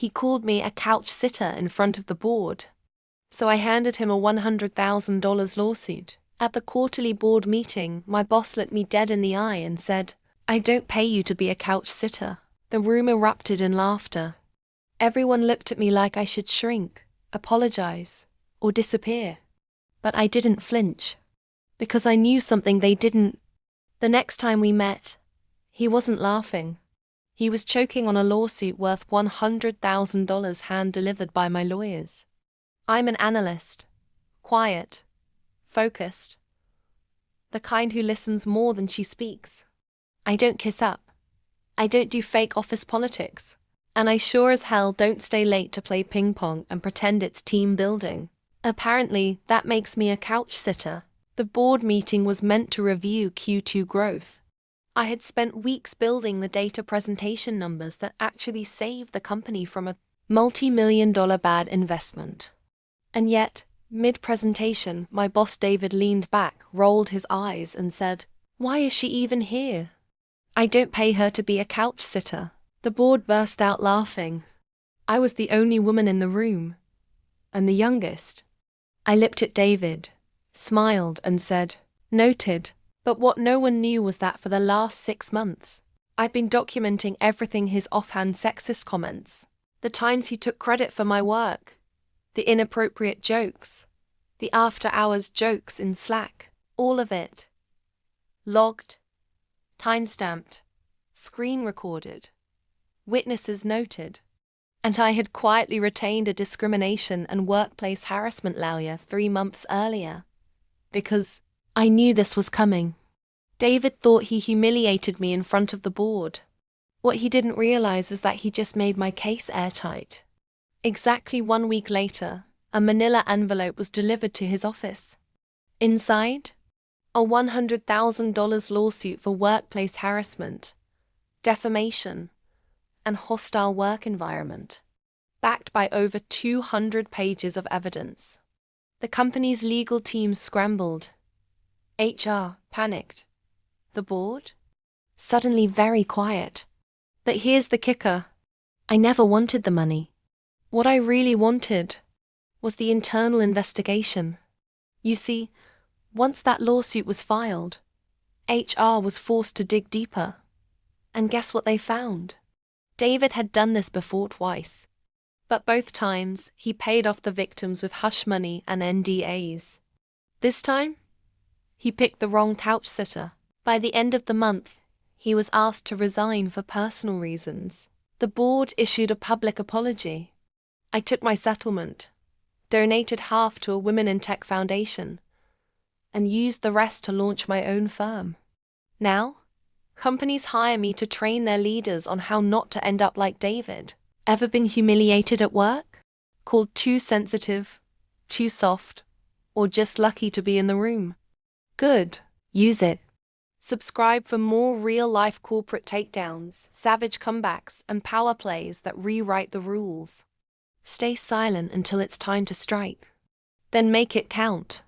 He called me a couch sitter in front of the board. So I handed him a $100,000 lawsuit. At the quarterly board meeting, my boss looked me dead in the eye and said, "I don't pay you to be a couch sitter." The room erupted in laughter. Everyone looked at me like I should shrink, apologize, or disappear. But I didn't flinch. Because I knew something they didn't. The next time we met, he wasn't laughing. He was choking on a lawsuit worth $100,000 hand-delivered by my lawyers. I'm an analyst. Quiet. Focused. The kind who listens more than she speaks. I don't kiss up. I don't do fake office politics. And I sure as hell don't stay late to play ping pong and pretend it's team building. Apparently, that makes me a couch sitter. The board meeting was meant to review Q2 growth. I had spent weeks building the data presentation numbers that actually saved the company from a multi-million-dollar bad investment. And yet, mid-presentation, my boss David leaned back, rolled his eyes, and said, "Why is she even here? I don't pay her to be a couch sitter." The board burst out laughing. I was the only woman in the room, and the youngest. I looked at David, smiled, and said, "Noted." But what no one knew was that for the last 6 months, I'd been documenting everything: his offhand sexist comments, the times he took credit for my work, the inappropriate jokes, the after-hours jokes in Slack, all of it. Logged, time-stamped, screen-recorded, witnesses noted. And I had quietly retained a discrimination and workplace harassment lawyer 3 months earlier. Because I knew this was coming. David thought he humiliated me in front of the board. What he didn't realize is that he just made my case airtight. Exactly 1 week later, a manila envelope was delivered to his office. Inside, a $100,000 lawsuit for workplace harassment, defamation, and hostile work environment, backed by over 200 pages of evidence. The company's legal team scrambled. HR panicked. The board? Suddenly very quiet. But here's the kicker. I never wanted the money. What I really wanted was the internal investigation. You see, once that lawsuit was filed, HR was forced to dig deeper. And guess what they found? David had done this before twice. But both times, he paid off the victims with hush money and NDAs. This time, he picked the wrong couch sitter. By the end of the month, he was asked to resign for personal reasons. The board issued a public apology. I took my settlement, donated half to a Women in Tech foundation, and used the rest to launch my own firm. Now, companies hire me to train their leaders on how not to end up like David. Ever been humiliated at work? Called too sensitive, too soft, or just lucky to be in the room? Good. Use it. Subscribe for more real-life corporate takedowns, savage comebacks, and power plays that rewrite the rules. Stay silent until it's time to strike. Then make it count.